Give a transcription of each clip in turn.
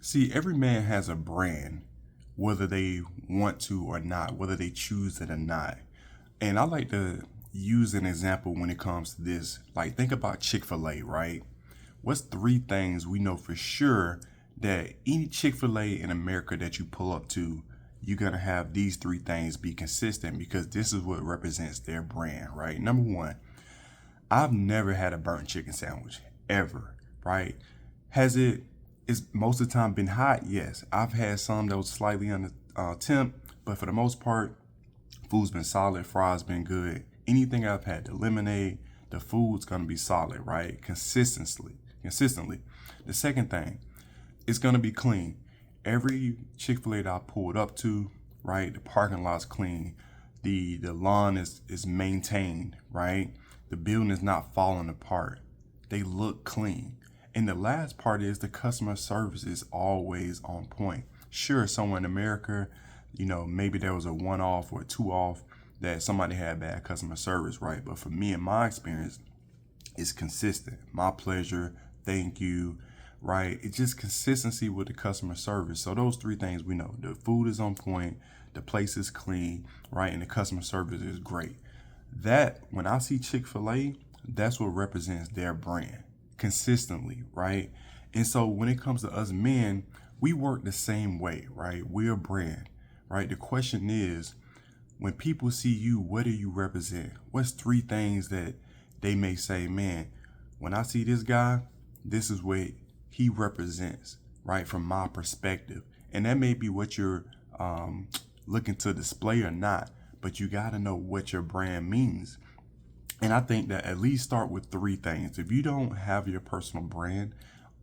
See, every man has a brand, whether they want to or not, whether they choose it or not. And I like to use an example when it comes to this. Like, think about Chick-fil-A, right? What's three things we know for sure that any Chick-fil-A in America that you pull up to, you're going to have these three things be consistent because this is what represents their brand, right? Number one, I've never had a burnt chicken sandwich ever, right? Has it? It's most of the time been hot. Yes, I've had some that was slightly under temp, but for the most part, food's been solid. Fries been good. Anything I've had, the lemonade, the food's gonna be solid, right? Consistently. The second thing, it's gonna be clean. Every Chick-fil-A that I pulled up to, right, the parking lot's clean. The lawn is maintained, right? The building is not falling apart. They look clean. And the last part is the customer service is always on point. Sure, somewhere in America, maybe there was a one off or a two off that somebody had bad customer service, right? But for me, in my experience, it's consistent. My pleasure, thank you, right? It's just consistency with the customer service. So those three things we know. The food is on point, the place is clean, right? And the customer service is great. That, when I see Chick-fil-A, that's what represents their brand consistently, right? And so when it comes to us men, we work the same way, right? We're a brand, right? The question is, when people see you, what do you represent? What's three things that they may say, man, when I see this guy, this is what he represents, right? From my perspective. And that may be what you're looking to display or not, but you got to know what your brand means. And I think that at least start with three things. If you don't have your personal brand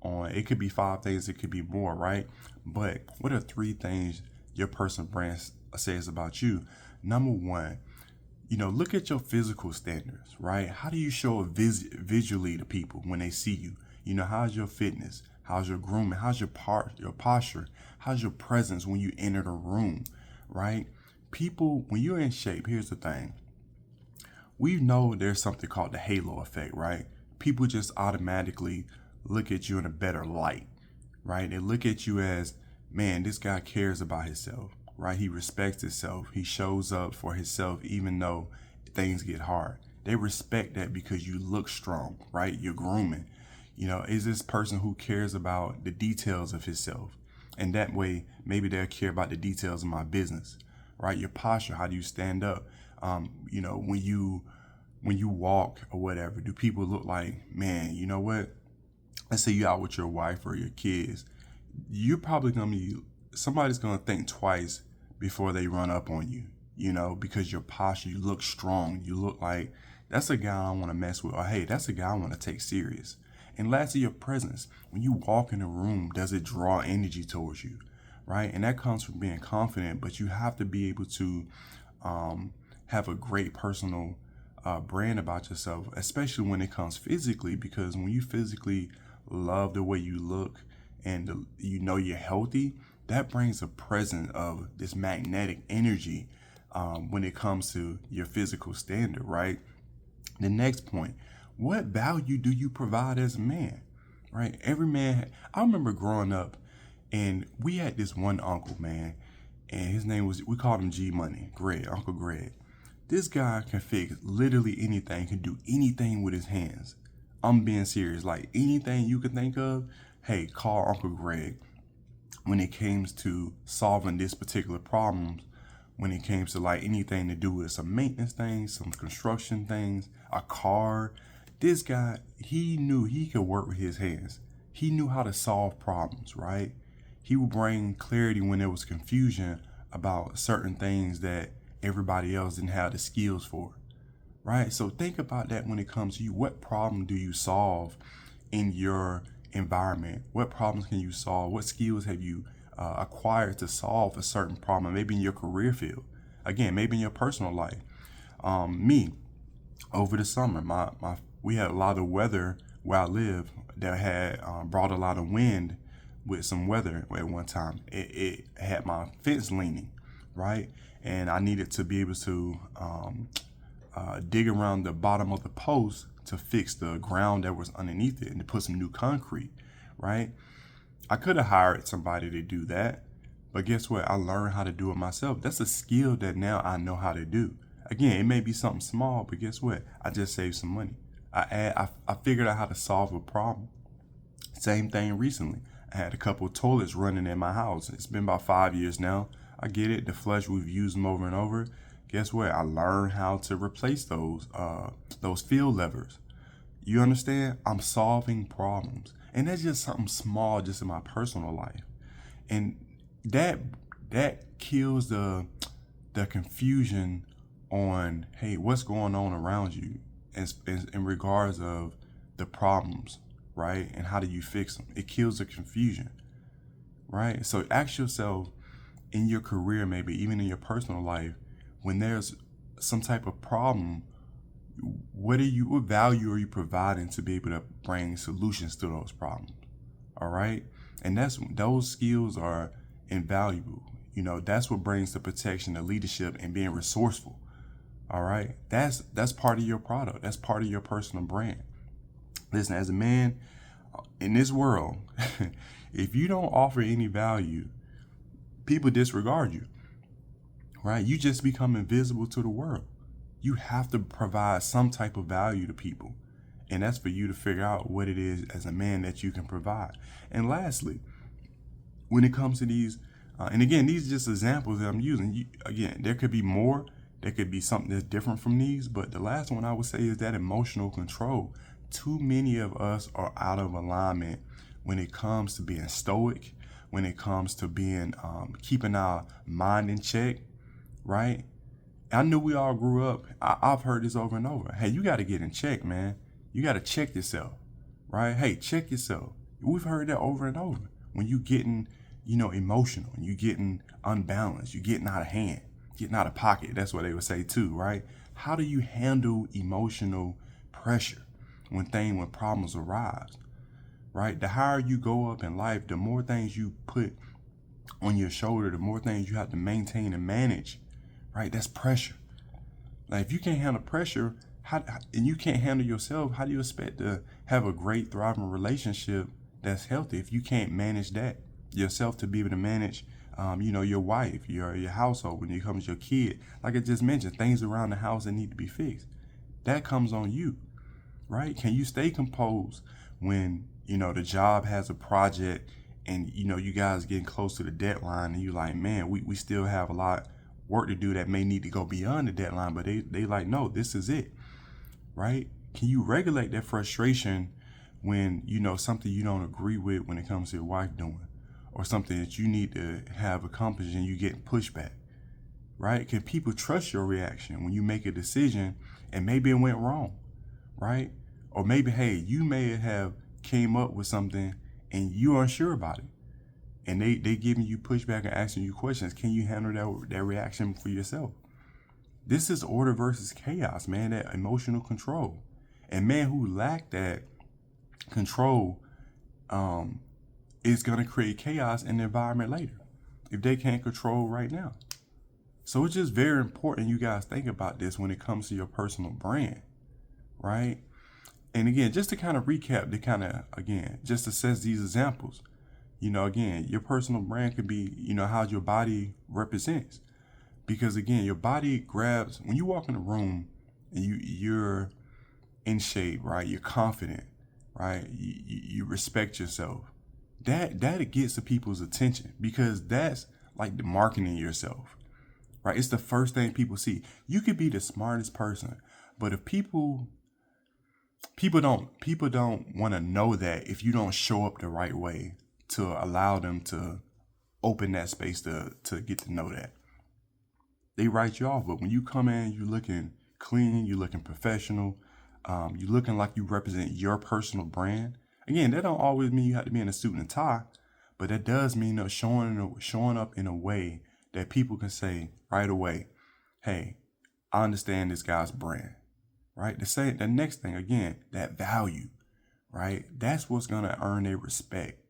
on, it could be five things, it could be more, right? But what are three things your personal brand says about you? Number one, look at your physical standards, right? How do you show it visually to people when they see you? How's your fitness? How's your grooming? How's your posture? How's your presence when you enter the room, right? People, when you're in shape, here's the thing. We know there's something called the halo effect, right? People just automatically look at you in a better light, right? They look at you as, man, this guy cares about himself, right? He respects himself. He shows up for himself even though things get hard. They respect that because you look strong, right? You're grooming. Is this person who cares about the details of himself? And that way, maybe they'll care about the details of my business, right? Your posture, how do you stand up? When you walk or whatever, do people look like, man, you know what? Let's say you out with your wife or your kids. You're probably somebody's gonna think twice before they run up on you, because your posture, you look strong. You look like, that's a guy I want to mess with. Or, hey, that's a guy I want to take serious. And lastly, your presence. When you walk in a room, does it draw energy towards you, right? And that comes from being confident, but you have to be able to have a great personal brand about yourself, especially when it comes physically, because when you physically love the way you look and you're healthy, that brings a presence of this magnetic energy when it comes to your physical standard, right? The next point, what value do you provide as a man, right? Every man, I remember growing up and we had this one uncle, man, and his name was, we called him G Money, Greg, Uncle Greg. This guy can fix literally anything, can do anything with his hands. I'm being serious, like anything you could think of, hey, call Uncle Greg. When it came to solving this particular problem, when it came to like anything to do with some maintenance things, some construction things, a car, this guy, he knew he could work with his hands. He knew how to solve problems, right? He would bring clarity when there was confusion about certain things that everybody else didn't have the skills for, right? So think about that when it comes to you. What problem do you solve in your environment? What problems can you solve? What skills have you acquired to solve a certain problem? Maybe in your career field, again, maybe in your personal life. Me, over the summer, we had a lot of weather where I live that had brought a lot of wind with some weather at one time. It had my fence leaning, right? And I needed to be able to dig around the bottom of the post to fix the ground that was underneath it and to put some new concrete, right? I could have hired somebody to do that, but guess what? I learned how to do it myself. That's a skill that now I know how to do. Again, it may be something small, but guess what? I just saved some money. I figured out how to solve a problem. Same thing recently. I had a couple of toilets running in my house. It's been about 5 years now. I get it. The flush, we've used them over and over. Guess what? I learned how to replace those field levers. You understand? I'm solving problems. And that's just something small just in my personal life. And that that kills the confusion on, hey, what's going on around you in regards of the problems, right? And how do you fix them? It kills the confusion, right? So ask yourself in your career, maybe even in your personal life, when there's some type of problem, what value are you providing to be able to bring solutions to those problems? All right. And those skills are invaluable. That's what brings the protection, the leadership, and being resourceful. All right. That's part of your product. That's part of your personal brand. Listen, as a man in this world, if you don't offer any value, people disregard you. Right? You just become invisible to the world. You have to provide some type of value to people. And that's for you to figure out what it is as a man that you can provide. And lastly, when it comes to these, and again, these are just examples that I'm using. Again, there could be more. There could be something that's different from these. But the last one I would say is that emotional control. Too many of us are out of alignment when it comes to being stoic, when it comes to being keeping our mind in check, right? I knew we all grew up. I've heard this over and over. Hey, you got to get in check, man. You got to check yourself, right? Hey, check yourself. We've heard that over and over. When you getting, emotional, and you getting unbalanced, you getting out of hand, getting out of pocket. That's what they would say too, right? How do you handle emotional pressure when problems arise, right? The higher you go up in life, the more things you put on your shoulder, the more things you have to maintain and manage, right? That's pressure. Like if you can't handle pressure, and you can't handle yourself, how do you expect to have a great, thriving relationship that's healthy if you can't manage that yourself, to be able to manage, your wife, your household, when it comes to your kid? Like I just mentioned, things around the house that need to be fixed. That comes on you, right? Can you stay composed when, the job has a project and, you guys getting close to the deadline and you like, man, we still have a lot work to do that may need to go beyond the deadline, but they like, no, this is it, right? Can you regulate that frustration when something you don't agree with when it comes to your wife doing, or something that you need to have accomplished and you get pushback, right? Can people trust your reaction when you make a decision and maybe it went wrong, right? Or maybe, hey, you may have came up with something and you're unsure about it, and they giving you pushback and asking you questions. Can you handle that reaction for yourself? This is order versus chaos, man. That emotional control, and men who lack that control is gonna create chaos in the environment later if they can't control right now. So it's just very important you guys think about this when it comes to your personal brand, right? And again, just to kind of recap, just assess these examples. Again, your personal brand could be, how your body represents. Because again, your body grabs, when you walk in a room and you're in shape, right? You're confident, right? You respect yourself. That gets the people's attention, because that's like the marketing yourself, right? It's the first thing people see. You could be the smartest person, but if people don't want to know that if you don't show up the right way to allow them to open that space to get to know that. They write you off. But when you come in, you're looking clean, you're looking professional, you're looking like you represent your personal brand. Again, that don't always mean you have to be in a suit and tie, but that does mean showing up in a way that people can say right away, hey, I understand this guy's brand, right? The next thing, again, that value, right? That's what's going to earn their respect.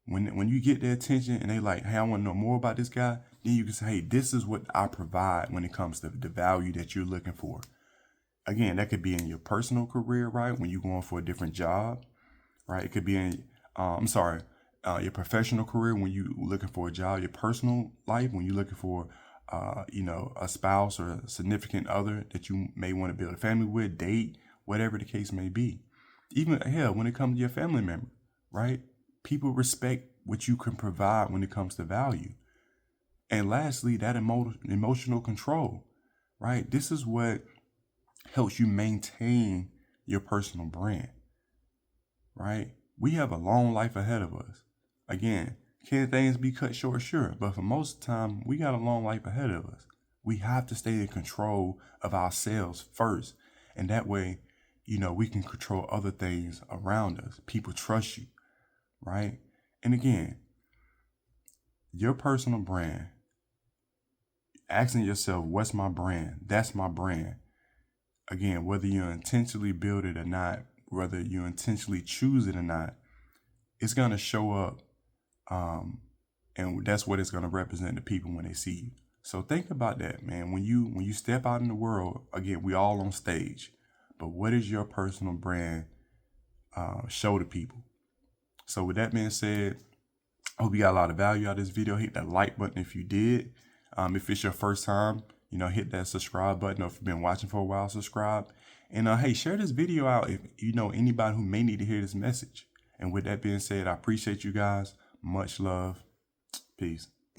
When you get their attention and they like, hey, I want to know more about this guy, then you can say, hey, this is what I provide when it comes to the value that you're looking for. Again, that could be in your personal career, right? When you're going for a different job, right? It could be in I'm sorry, your professional career when you looking for a job, your personal life when you're looking for, a spouse or a significant other that you may want to build a family with, date, whatever the case may be. Even hell, when it comes to your family member, right? People respect what you can provide when it comes to value. And lastly, that emotional control, right? This is what helps you maintain your personal brand, right? We have a long life ahead of us. Again, can things be cut short? Sure. But for most of the time, we got a long life ahead of us. We have to stay in control of ourselves first. And that way, we can control other things around us. People trust you, right? And again, your personal brand, asking yourself, what's my brand? That's my brand. Again, whether you intentionally build it or not, whether you intentionally choose it or not, it's going to show up. And that's what it's going to represent to people when they see you. So think about that, man. When you step out in the world, again, we all on stage, but what is your personal brand show to people? So with that being said, I hope you got a lot of value out of this video. Hit that like button if you did. If it's your first time, hit that subscribe button. Or if you've been watching for a while, subscribe. And hey, share this video out if you know anybody who may need to hear this message. And with that being said, I appreciate you guys. Much love. Peace.